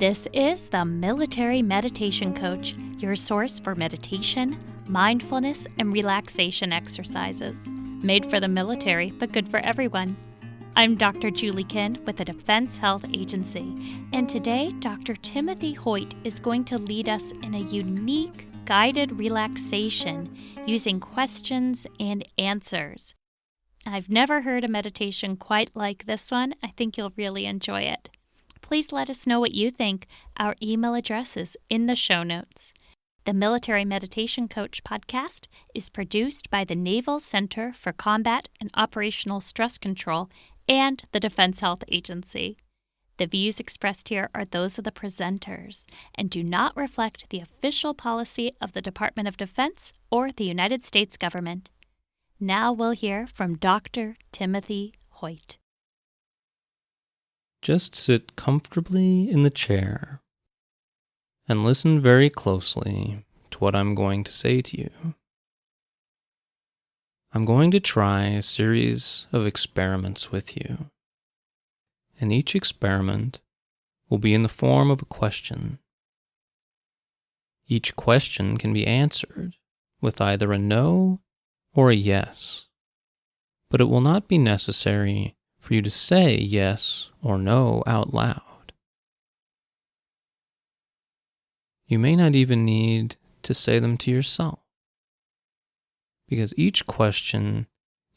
This is the Military Meditation Coach, your source for meditation, mindfulness, and relaxation exercises. Made for the military, but good for everyone. I'm Dr. Julie Kind with the Defense Health Agency, and today Dr. Timothy Hoyt is going to lead us in a unique guided relaxation using questions and answers. I've never heard a meditation quite like this one. I think you'll really enjoy it. Please let us know what you think. Our email address is in the show notes. The Military Meditation Coach podcast is produced by the Naval Center for Combat and Operational Stress Control and the Defense Health Agency. The views expressed here are those of the presenters and do not reflect the official policy of the Department of Defense or the United States government. Now we'll hear from Dr. Timothy Hoyt. Just sit comfortably in the chair and listen very closely to what I'm going to say to you. I'm going to try a series of experiments with you, and each experiment will be in the form of a question. Each question can be answered with either a no or a yes, but it will not be necessary for you to say yes or no out loud. You may not even need to say them to yourself, because each question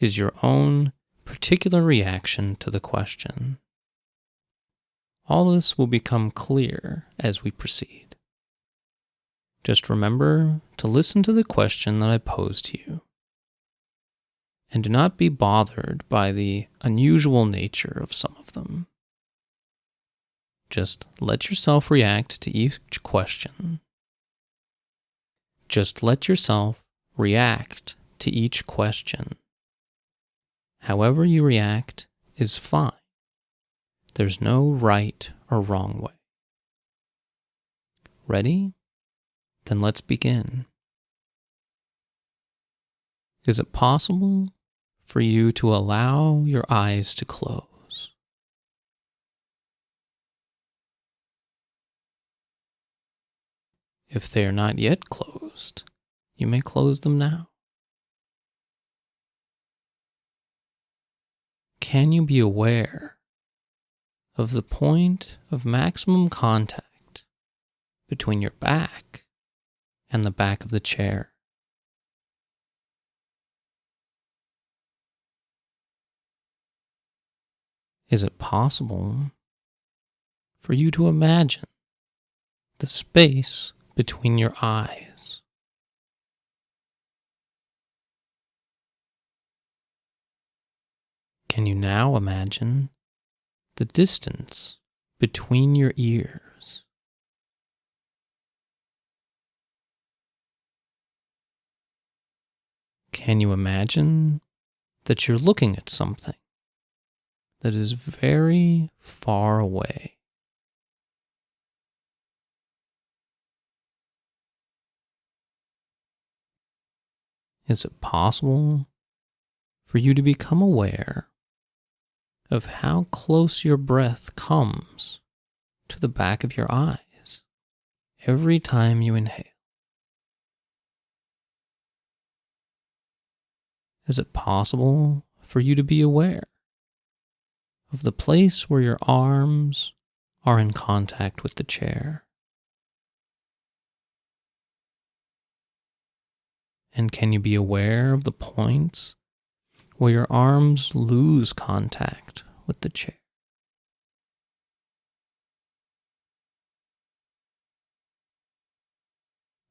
is your own particular reaction to the question. All this will become clear as we proceed. Just remember to listen to the question that I pose to you, and do not be bothered by the unusual nature of some of them. Just let yourself react to each question. Just let yourself react to each question. However you react is fine. There's no right or wrong way. Ready? Then let's begin. Is it possible for you to allow your eyes to close? If they are not yet closed, you may close them now. Can you be aware of the point of maximum contact between your back and the back of the chair? Is it possible for you to imagine the space between your eyes? Can you now imagine the distance between your ears? Can you imagine that you're looking at something that is very far away? Is it possible for you to become aware of how close your breath comes to the back of your eyes every time you inhale? Is it possible for you to be aware of the place where your arms are in contact with the chair? And can you be aware of the points where your arms lose contact with the chair?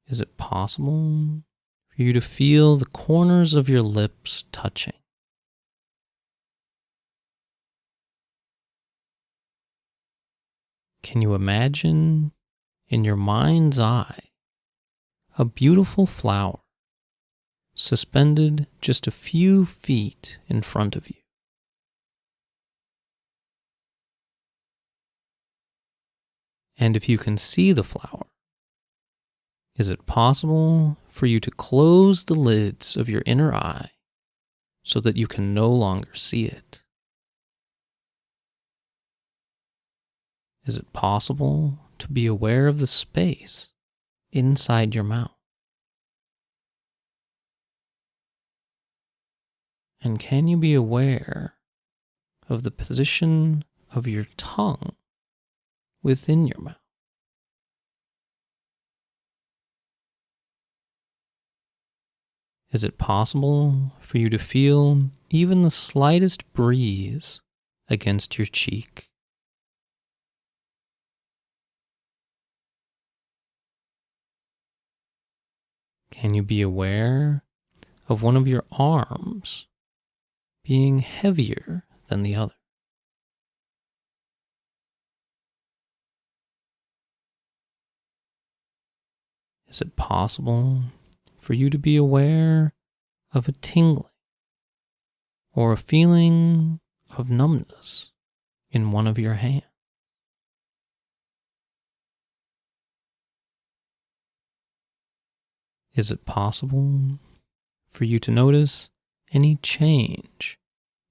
Is it possible for you to feel the corners of your lips touching? Can you imagine in your mind's eye a beautiful flower suspended just a few feet in front of you? And if you can see the flower, is it possible for you to close the lids of your inner eye so that you can no longer see it? Is it possible to be aware of the space inside your mouth? And can you be aware of the position of your tongue within your mouth? Is it possible for you to feel even the slightest breeze against your cheek? Can you be aware of one of your arms being heavier than the other? Is it possible for you to be aware of a tingling or a feeling of numbness in one of your hands? Is it possible for you to notice any change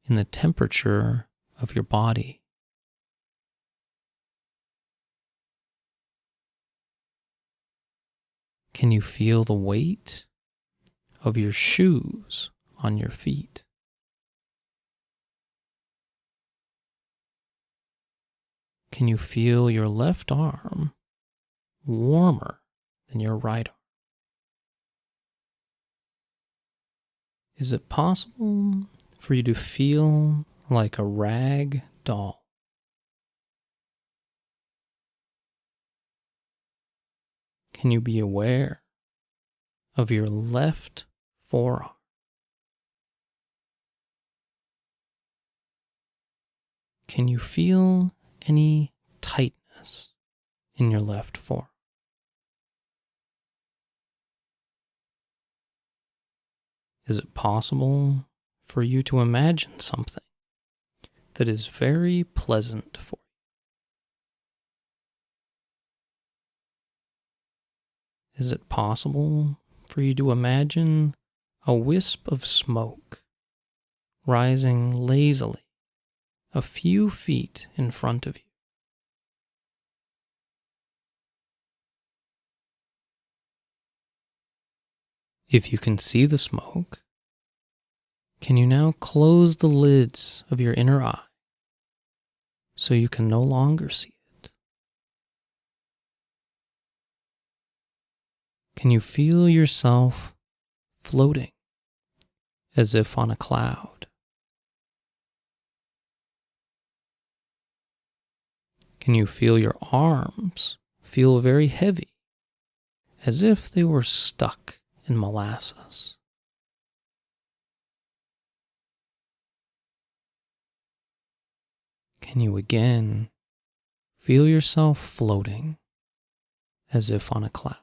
in the temperature of your body? Can you feel the weight of your shoes on your feet? Can you feel your left arm warmer than your right arm? Is it possible for you to feel like a rag doll? Can you be aware of your left forearm? Can you feel any tightness in your left forearm? Is it possible for you to imagine something that is very pleasant for you? Is it possible for you to imagine a wisp of smoke rising lazily a few feet in front of you? If you can see the smoke, can you now close the lids of your inner eye so you can no longer see it? Can you feel yourself floating as if on a cloud? Can you feel your arms feel very heavy, as if they were stuck in molasses? Can you again feel yourself floating as if on a cloud?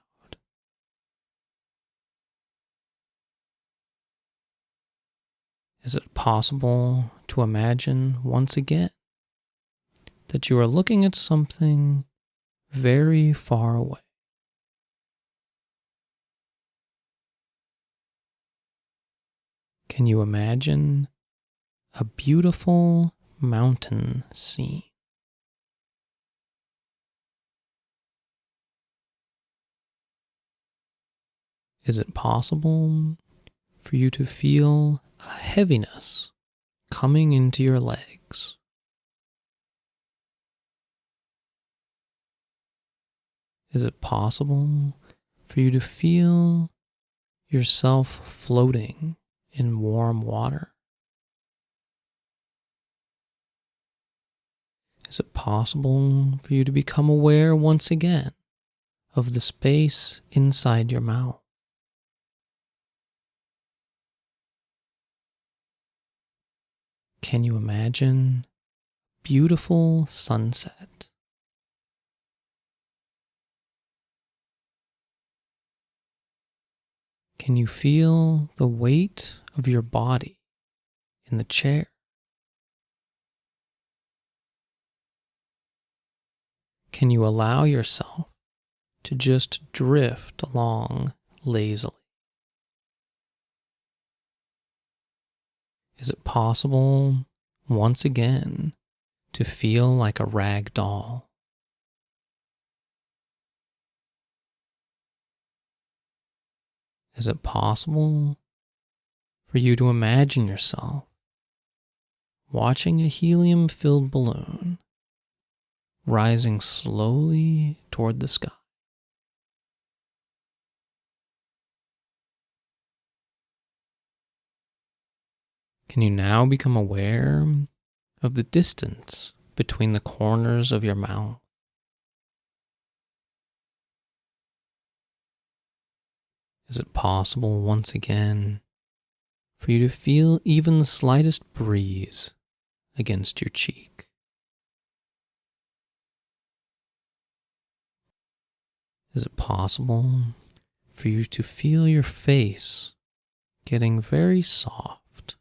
Is it possible to imagine once again that you are looking at something very far away? Can you imagine a beautiful mountain scene? Is it possible for you to feel a heaviness coming into your legs? Is it possible for you to feel yourself floating in warm water? Is it possible for you to become aware once again of the space inside your mouth? Can you imagine beautiful sunset? Can you feel the weight of your body in the chair? Can you allow yourself to just drift along lazily? Is it possible, once again, to feel like a rag doll? Is it possible for you to imagine yourself watching a helium-filled balloon rising slowly toward the sky? Can you now become aware of the distance between the corners of your mouth? Is it possible once again for you to feel even the slightest breeze against your cheek? Is it possible for you to feel your face getting very soft?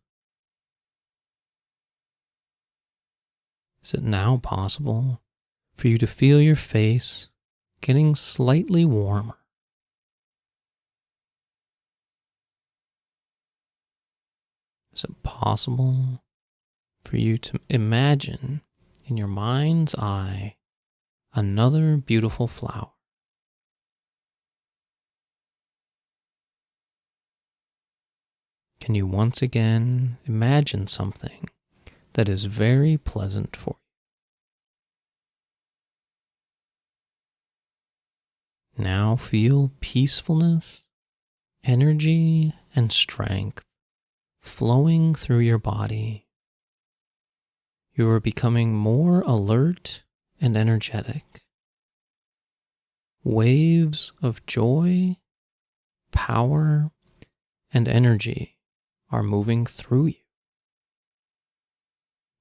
Is it now possible for you to feel your face getting slightly warmer? Is it possible for you to imagine in your mind's eye another beautiful flower? Can you once again imagine something that is very pleasant for you? Now feel peacefulness, energy, and strength flowing through your body. You are becoming more alert and energetic. Waves of joy, power, and energy are moving through you.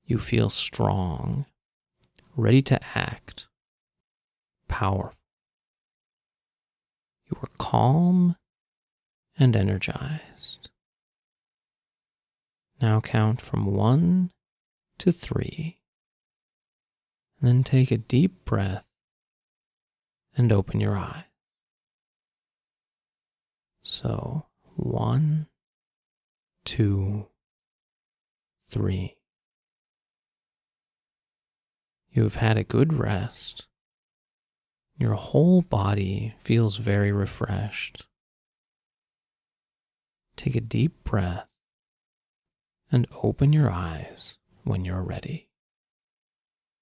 You feel strong, ready to act, powerful. You are calm and energized. Now count from 1 to 3, and then take a deep breath and open your eyes. So 1, 2, 3. You have had a good rest. Your whole body feels very refreshed. Take a deep breath and open your eyes when you're ready.